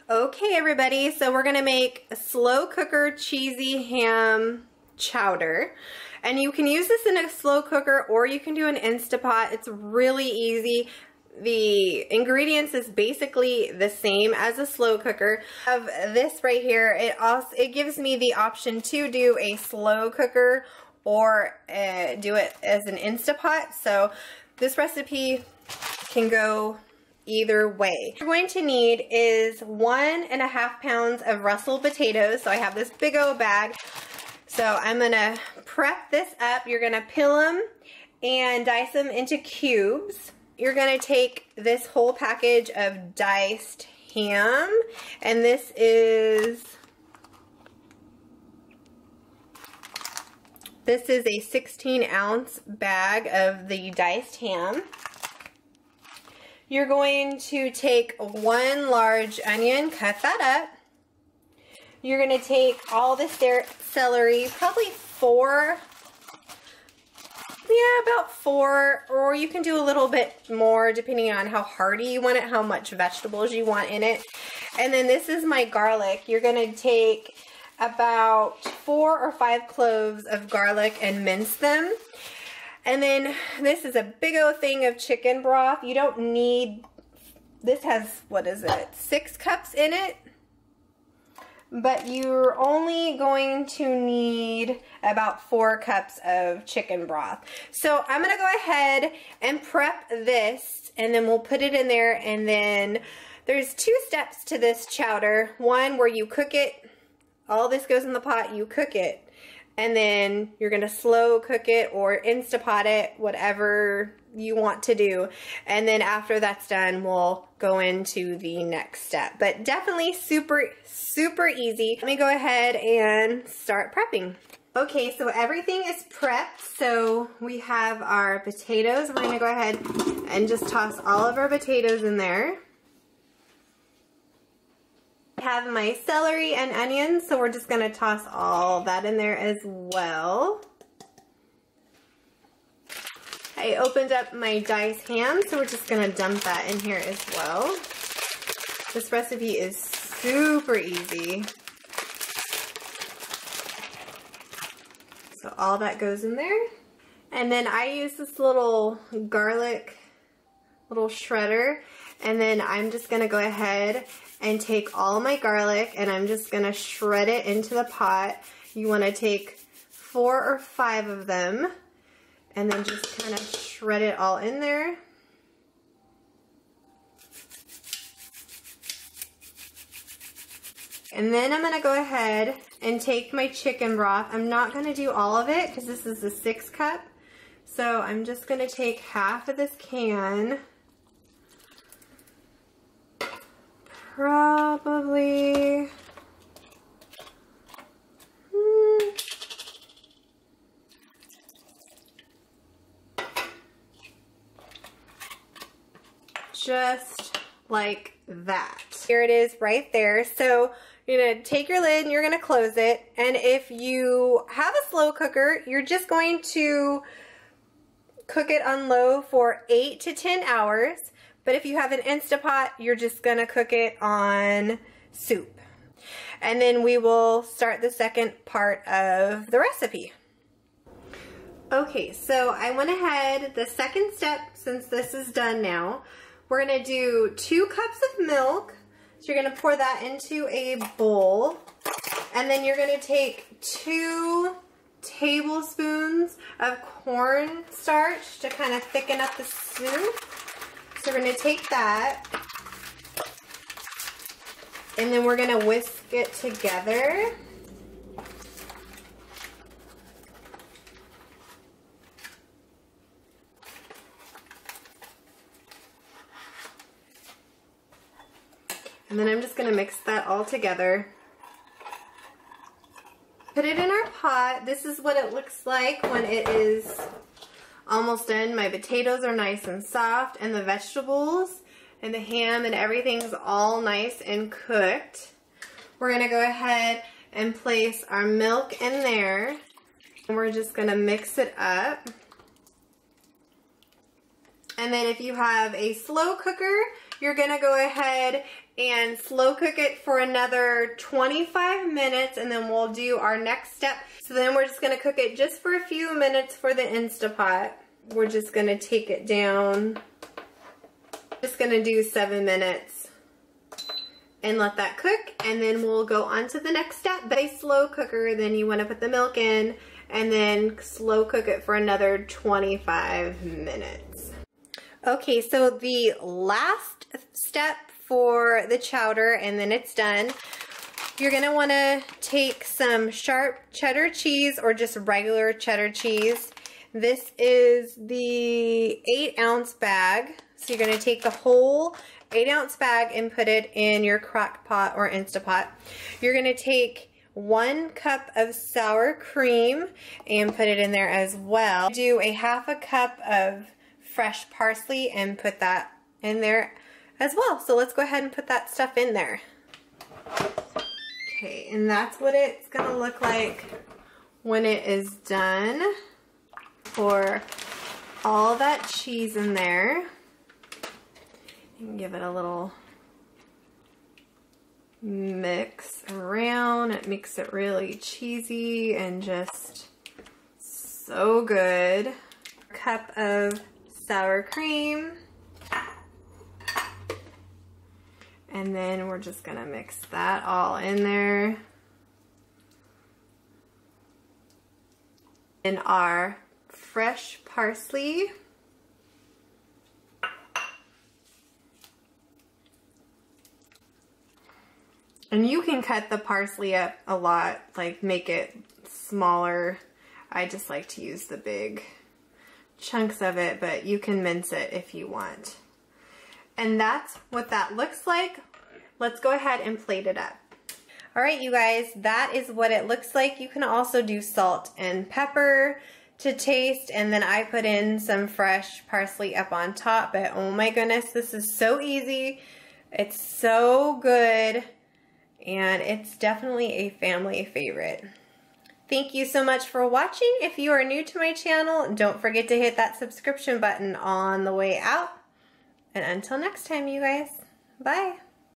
Okay everybody, so we're gonna make a slow cooker cheesy ham chowder. And you can use this in a slow cooker or you can do an Instapot. It's really easy. The ingredients is basically the same as a slow cooker. Of this right here, it gives me the option to do a slow cooker or do it as an Instapot. So this recipe can go either way. What you're going to need is 1.5 pounds of Russell potatoes. So I have this big old bag. So I'm gonna prep this up. You're gonna peel them and dice them into cubes. You're gonna take this whole package of diced ham, and this is a 16-ounce bag of the diced ham. You're going to take 1 large onion, cut that up. You're going to take all the celery, probably 4, about 4, or you can do a little bit more depending on how hearty you want it, how much vegetables you want in it. And then this is my garlic. You're going to take about 4 or 5 cloves of garlic and mince them. And then this is a big old thing of chicken broth. You don't need, this has, what is it, 6 cups in it? But you're only going to need about 4 cups of chicken broth. So I'm gonna go ahead and prep this, and then we'll put it in there, and then there's 2 steps to this chowder. One where you cook it, all this goes in the pot, you cook it. And then you're gonna slow cook it or Instapot it, whatever you want to do. And then after that's done, we'll go into the next step. But definitely super, super easy. Let me go ahead and start prepping. Okay, so everything is prepped. So we have our potatoes. We're gonna go ahead and just toss all of our potatoes in there. I have my celery and onions, so we're just going to toss all that in there as well. I opened up my diced ham, so we're just going to dump that in here as well. This recipe is super easy. So all that goes in there. And then I use this little garlic, little shredder, and then I'm just going to go ahead and take all my garlic and I'm just going to shred it into the pot. You want to take 4 or 5 of them and then just kind of shred it all in there. And then I'm going to go ahead and take my chicken broth. I'm not going to do all of it because this is a 6 cup. So I'm just going to take half of this can. Probably just like that. Here it is right there. So you're going to take your lid and you're going to close it. And if you have a slow cooker, you're just going to cook it on low for 8 to 10 hours. But if you have an Instapot, you're just gonna cook it on soup. And then we will start the second part of the recipe. Okay, so I went ahead, the second step, since this is done now, we're gonna do 2 cups of milk. So you're gonna pour that into a bowl. And then you're gonna take 2 tablespoons of cornstarch to kind of thicken up the soup. So we're going to take that, and then we're going to whisk it together. And then I'm just going to mix that all together. Put it in our pot. This is what it looks like when it is almost done. My potatoes are nice and soft, and the vegetables and the ham and everything's all nice and cooked. We're going to go ahead and place our milk in there, and we're just going to mix it up. And then if you have a slow cooker, you're going to go ahead and slow cook it for another 25 minutes, and then we'll do our next step. So then we're just gonna cook it just for a few minutes for the Instapot. We're just gonna take it down. Just gonna do 7 minutes and let that cook, and then we'll go on to the next step. But a slow cooker, then you wanna put the milk in and then slow cook it for another 25 minutes. Okay, so the last step for the chowder, and then it's done. You're gonna wanna take some sharp cheddar cheese or just regular cheddar cheese. This is the 8-ounce bag. So you're gonna take the whole 8-ounce bag and put it in your crock pot or Instapot. You're gonna take 1 cup of sour cream and put it in there as well. Do a 1/2 cup of fresh parsley and put that in there as well. So let's go ahead and put that stuff in there. Okay, and that's what it's gonna look like when it is done. Pour all that cheese in there and give it a little mix around. It makes it really cheesy and just so good. A cup of sour cream. And then we're just gonna mix that all in there. And our fresh parsley. And you can cut the parsley up a lot, like make it smaller. I just like to use the big chunks of it, but you can mince it if you want. And that's what that looks like. Let's go ahead and plate it up. All right, you guys, that is what it looks like. You can also do salt and pepper to taste, and then I put in some fresh parsley up on top, but oh my goodness, this is so easy. It's so good, and it's definitely a family favorite. Thank you so much for watching. If you are new to my channel, don't forget to hit that subscription button on the way out. And until next time, you guys, bye.